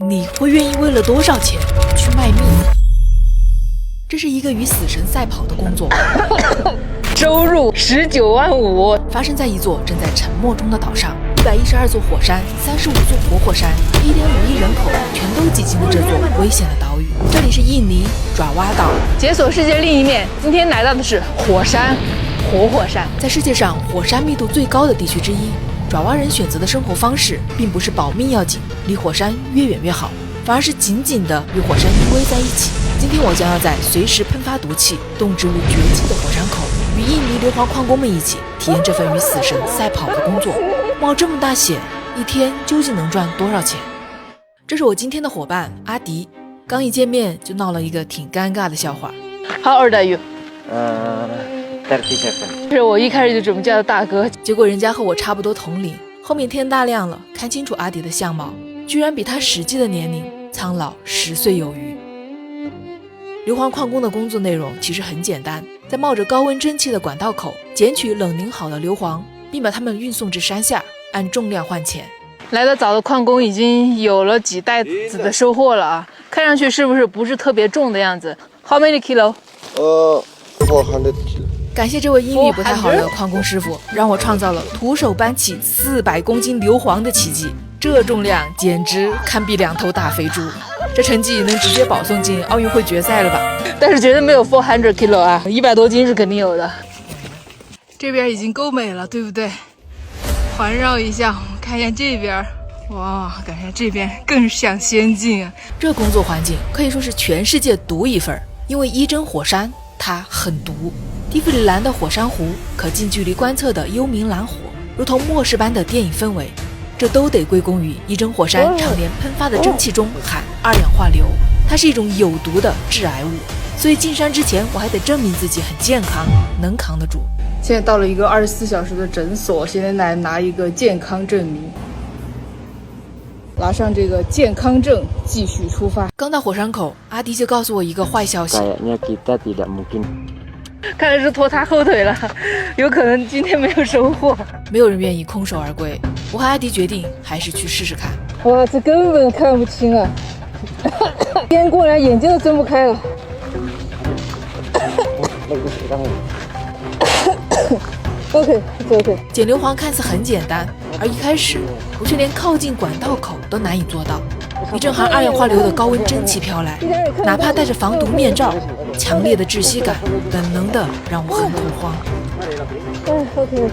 你会愿意为了多少钱去卖命？这是一个与死神赛跑的工作，收入19万5，发生在一座正在沉没中的岛上，112座火山，35座活火山，1.5亿人口全都挤进了这座危险的岛屿。这里是印尼爪哇岛，解锁世界另一面。今天来到的是火山，活火山，在世界上火山密度最高的地区之一。爪哇人选择的生活方式，并不是保命要紧，离火山越远越好，反而是紧紧地与火山依偎在一起。今天我将要在随时喷发毒气、动植物绝迹的火山口，与印尼硫磺矿工们一起体验这份与死神赛跑的工作。冒这么大险，一天究竟能赚多少钱？这是我今天的伙伴阿迪，刚一见面就闹了一个挺尴尬的笑话。 How old are you？ 37。是我一开始就准备叫他大哥，结果人家和我差不多同龄。后面天大亮了，看清楚阿迪的相貌，居然比他实际的年龄苍老10岁有余。硫磺矿工的工作内容其实很简单，在冒着高温蒸汽的管道口捡取冷凝好的硫磺，并把它们运送至山下，按重量换钱。来得早的矿工已经有了几袋子的收获了啊，看上去不是特别重的样子。How many kilo？ 400 kilo。感谢这位英语不太好的矿工师傅，让我创造了徒手搬起400公斤硫磺的奇迹。这重量简直堪比2头大肥猪，这成绩能直接保送进奥运会决赛了吧？但是绝对没有400 kilo 啊，100多斤是肯定有的。这边已经够美了，对不对？环绕一下，我们看一下这边，哇，感觉这边更像仙境啊！这工作环境可以说是全世界独一份，因为伊真火山它很毒。蒂夫里兰的火山湖可近距离观测的幽冥蓝火，如同末世般的电影氛围，这都得归功于伊真火山常年喷发的蒸汽中含二氧化硫，它是一种有毒的致癌物，所以进山之前我还得证明自己很健康，能扛得住。现在到了一个24小时的诊所，现在来拿一个健康证明，拿上这个健康证继续出发。刚到火山口，阿迪就告诉我一个坏消息，看来是拖他后腿了，有可能今天没有收获。没有人愿意空手而归，我和阿迪决定还是去试试看。哇，这根本看不清啊！边过来眼睛都睁不开了。OK。捡硫磺看似很简单，而一开始我却连靠近管道口都难以做到。一阵含二氧化硫的高温蒸汽飘来，哪怕戴着防毒面罩，强烈的窒息感本能的让我很恐慌。OK。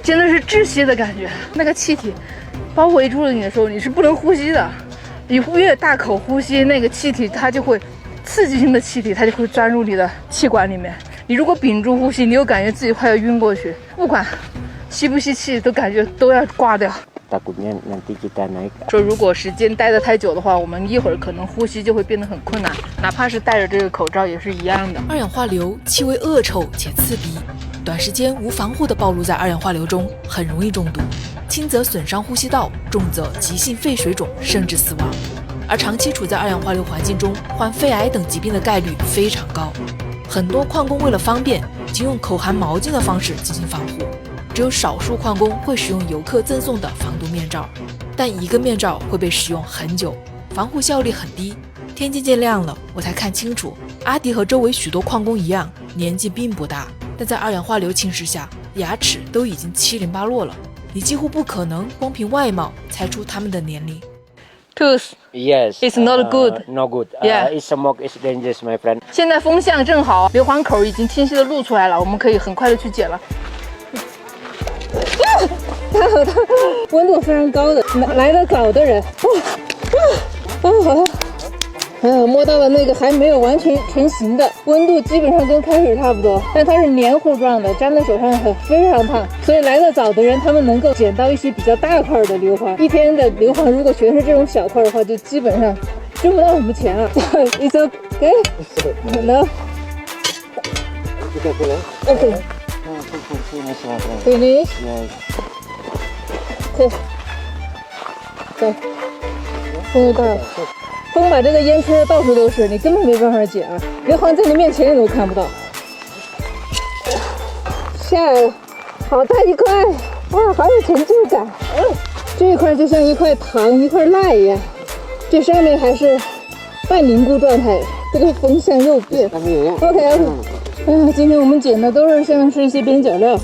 真的是窒息的感觉，那个气体包围住了你的时候，你是不能呼吸的。你越大口呼吸，那个气体它就会刺激性的气体，它就会钻入你的气管里面。你如果屏住呼吸，你又感觉自己快要晕过去，不管吸不吸气，都感觉都要挂掉。说如果时间待得太久的话，我们一会儿可能呼吸就会变得很困难，哪怕是戴着这个口罩也是一样的。二氧化硫气味恶臭且刺鼻，短时间无防护的暴露在二氧化硫中，很容易中毒，轻则损伤呼吸道，重则急性肺水肿甚至死亡。而长期处在二氧化硫环境中，患肺癌等疾病的概率非常高。很多矿工为了方便，仅用口含毛巾的方式进行防护，只有少数矿工会使用游客赠送的防毒面罩，但一个面罩会被使用很久，防护效率很低。天渐渐亮了，我才看清楚，阿迪和周围许多矿工一样，年纪并不大，但在二氧化硫侵蚀下，牙齿都已经七零八落了，你几乎不可能光凭外貌猜出他们的年龄。Tooth. Yes. It's not good. No good. Yeah. It's smoke is dangerous, my friend. 现在风向正好，硫磺口已经清晰的露出来了，我们可以很快的去捡了。太好了，温度非常高的，来得早的人，好了。摸到了那个还没有完全成型的，温度基本上跟开水差不多，但它是黏糊状的，粘在手上非常烫，所以来得早的人他们能够捡到一些比较大块的硫磺。一天的硫磺如果全是这种小块的话，就基本上挣不到什么钱了。It's okay. No. Okay. Finish. Okay. 走，风又大了。风把这个烟吹得到处都是，你根本没办法捡啊！硫磺在你面前你都看不到。下来了，好大一块，哇，好有成就感。这一块就像一块糖、一块蜡一样，这上面还是半凝固状态，这个风向又变。OK， 今天我们捡的都是像是一些边角料，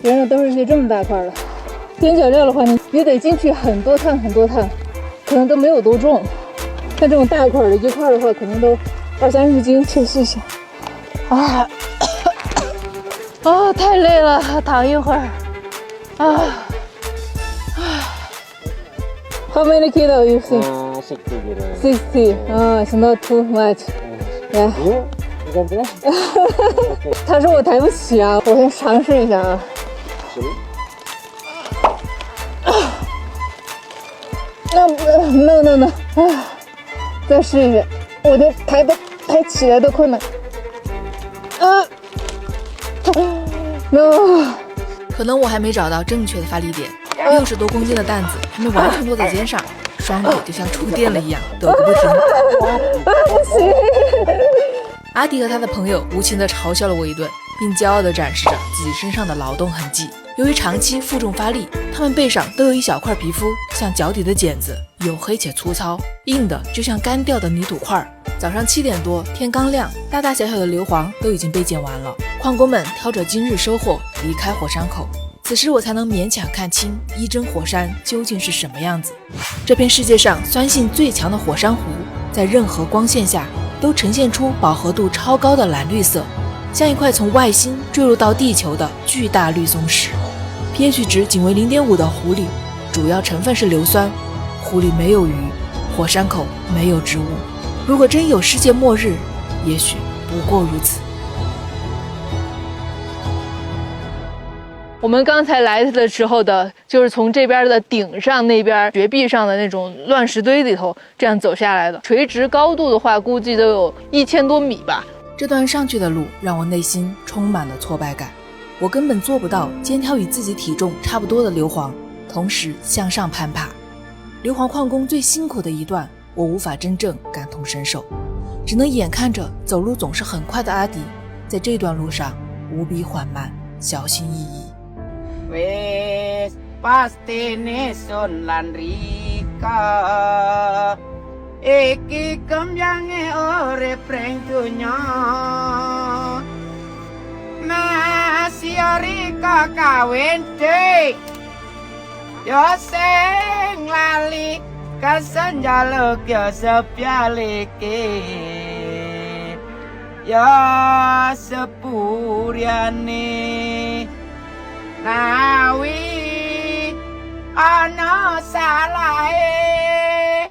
原来都是一些这么大块的边角料的话，你得进去很多趟，可能都没有多重。像这种大块的，一块的话，可能都20-30斤。去试试。太累了，躺一会儿。How many kilo you think? 60. It's not too much. Yeah. You 他说我抬不起啊，我先尝试一下啊。No， 再试一下，我连抬起来都困难。No。可能我还没找到正确的发力点，60多公斤的担子还没完全落在肩上，双腿就像触电了一样抖个不停。不行。阿迪和他的朋友无情地嘲笑了我一顿，并骄傲地展示着自己身上的劳动痕迹。由于长期负重发力，他们背上都有一小块皮肤，像脚底的茧子，黝黑且粗糙，硬的就像干掉的泥土块。早上7点多，天刚亮，大大小小的硫磺都已经被捡完了。矿工们挑着今日收获离开火山口，此时我才能勉强看清伊真火山究竟是什么样子。这片世界上酸性最强的火山湖，在任何光线下都呈现出饱和度超高的蓝绿色，像一块从外星坠入到地球的巨大绿松石。pH 值仅为 0.5 的湖里，主要成分是硫酸。湖里没有鱼，火山口没有植物。如果真有世界末日，也许不过如此。我们刚才来的时候就是从这边的顶上那边绝壁上的那种乱石堆里头这样走下来的。垂直高度的话，估计都有1000多米吧。这段上去的路让我内心充满了挫败感，我根本做不到肩挑与自己体重差不多的硫磺，同时向上攀爬。硫磺矿工最辛苦的一段，我无法真正感同身受，只能眼看着走路总是很快的阿迪，在这段路上无比缓慢，小心翼翼。Wes pasti nesun lan rika iki kembyange ore preng dunya masih rika kawin dek yo sing lali kasan jaluk yo sepialike yo sepuriane Nawi ano salae。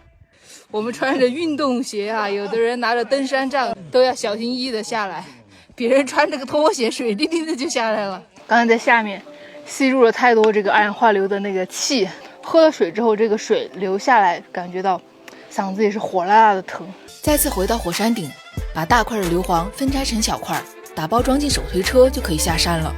我们穿着运动鞋啊，有的人拿着登山杖，都要小心翼翼的下来。别人穿着个拖鞋，水淋淋的就下来了。刚才在下面吸入了太多这个二氧化硫的那个气，喝了水之后，这个水流下来，感觉到嗓子也是火辣辣的疼。再次回到火山顶，把大块的硫磺分拆成小块，打包装进手推车就可以下山了。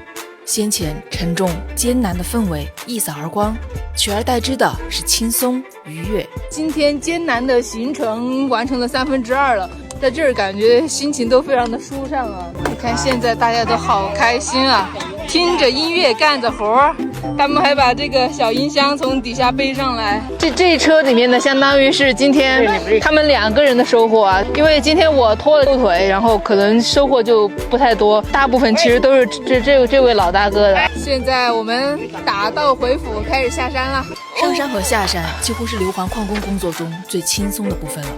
先前沉重艰难的氛围一扫而光，取而代之的是轻松愉悦。今天艰难的行程完成了2/3了，在这儿感觉心情都非常的舒畅啊！你看现在大家都好开心啊，听着音乐干着活儿，他们还把这个小音箱从底下背上来。这一车里面呢，相当于是今天他们2个人的收获啊，因为今天我拖了后腿，然后可能收获就不太多，大部分其实都是这位老大哥的。现在我们打道回府，开始下山了。上山和下山几乎是硫磺矿工工作中最轻松的部分了，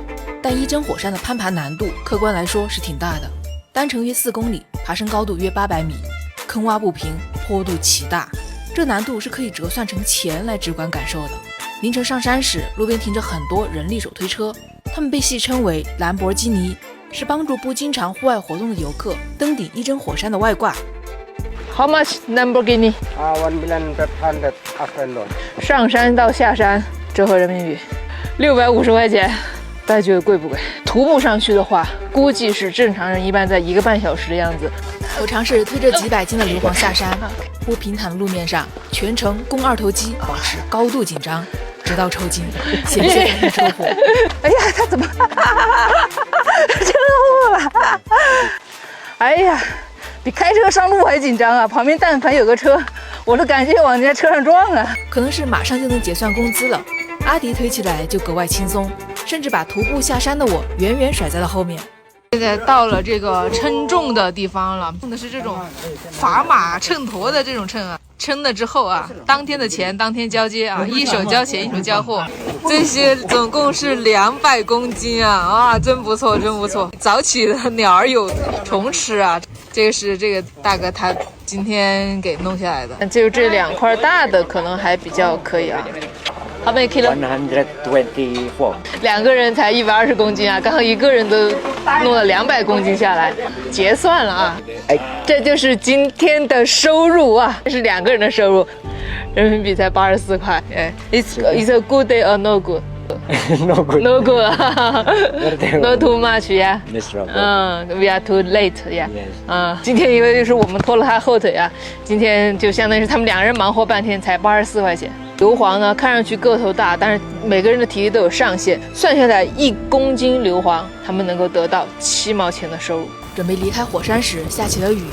但伊真火山的攀爬难度客观来说是挺大的，单程约4公里，爬升高度约800米，坑洼不平，坡度奇大，这难度是可以折算成钱来直观感受的。凌晨上山时，路边停着很多人力手推车，他们被戏称为兰博基尼，是帮助不经常户外活动的游客登顶伊真火山的外挂。How much Lamborghini? 1,800 afternoon。上山到下山折合人民币650块钱，大家觉得贵不贵？徒步上去的话，估计是正常人一般在1个半小时的样子。我尝试推着几百斤的硫磺下山，不平坦的路面上，全程供2头肌保持高度紧张，直到抽筋，险些发生车祸。哎呀，他怎么车祸了？哎呀！比开车上路还紧张啊！旁边但凡有个车，我都赶紧往人家车上撞啊！可能是马上就能结算工资了，阿迪推起来就格外轻松，甚至把徒步下山的我远远甩在了后面。现在到了这个称重的地方了，用的是这种砝码秤砣的这种秤啊，称了之后啊，当天的钱当天交接啊，一手交钱一手交货。这些总共是200公斤啊，真不错真不错。早起的鸟儿有虫吃啊，这个大哥他今天给弄下来的。就这2块大的可能还比较可以啊。How many kilo? 124. 2个人才120公斤啊，刚好1个人都弄了200公斤下来，结算了啊。这就是今天的收入啊，这是2个人的收入，人民币才84块。It's a good day or no good? No good. No good. Not too much, yeah. Miserable. We are too late, yeah. Yes. 今天因为就是我们拖了他后腿啊，今天就相当于是他们2人忙活半天才84块钱。硫磺呢，看上去个头大，但是每个人的体力都有上限，算下来1公斤硫磺，他们能够得到7毛钱的收入。准备离开火山时，下起了雨，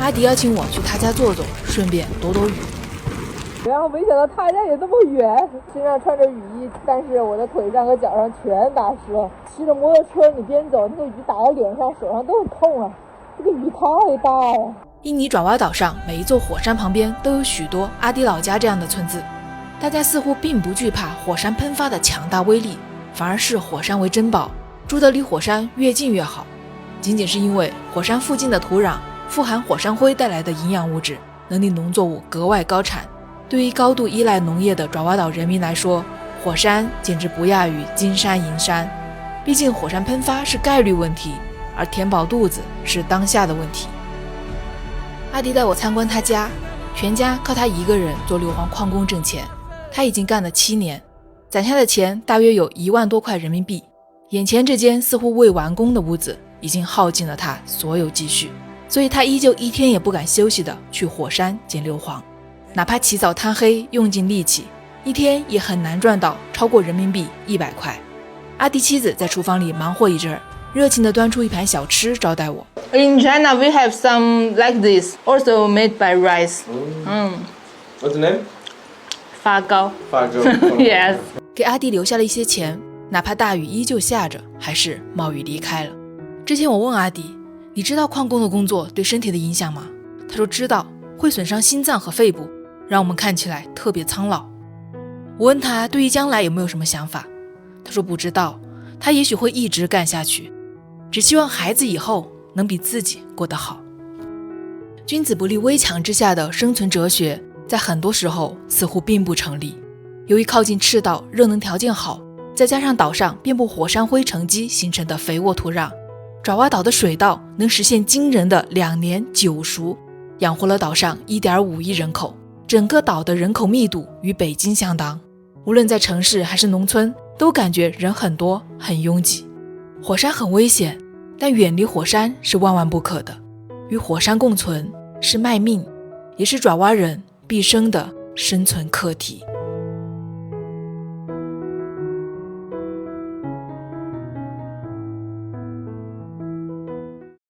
阿迪邀请我去他家坐坐，顺便躲躲雨。然后没想到他家也那么远，身上穿着雨衣，但是我的腿上和脚上全打湿了。骑着摩托车你边走，那个雨打到脸上、手上都很痛啊！这个雨太大了。印尼爪哇岛上每一座火山旁边都有许多阿迪老家这样的村子。大家似乎并不惧怕火山喷发的强大威力，反而视火山为珍宝，住得离火山越近越好。仅仅是因为火山附近的土壤富含火山灰带来的营养物质，能令农作物格外高产。对于高度依赖农业的爪哇岛人民来说，火山简直不亚于金山银山。毕竟火山喷发是概率问题，而填饱肚子是当下的问题。阿迪带我参观他家，全家靠他一个人做硫磺矿工挣钱。他已经干了7年，攒下的钱大约有1万多块人民币。眼前这间似乎未完工的屋子已经耗尽了他所有积蓄，所以他依旧一天也不敢休息的去火山捡硫磺，哪怕起早贪黑用尽力气，一天也很难赚到超过人民币100块。阿迪妻子在厨房里忙活一阵儿，热情地端出一盘小吃招待我。In China we have some like this, also made by rice. What's the name? 发糕。发糕。Yes. 给阿迪留下了一些钱，哪怕大雨依旧下着，还是冒雨离开了。之前我问阿迪，你知道矿工的工作对身体的影响吗？他说知道，会损伤心脏和肺部，让我们看起来特别苍老。我问他对于将来有没有什么想法，他说不知道，他也许会一直干下去，只希望孩子以后能比自己过得好。君子不立危墙之下的生存哲学在很多时候似乎并不成立。由于靠近赤道，热能条件好，再加上岛上遍布火山灰沉积形成的肥沃土壤，爪哇岛的水稻能实现惊人的2年9熟，养活了岛上1.5亿人口，整个岛的人口密度与北京相当。无论在城市还是农村，都感觉人很多，很拥挤。火山很危险，但远离火山是万万不可的。与火山共存是卖命，也是爪哇人毕生的生存课题。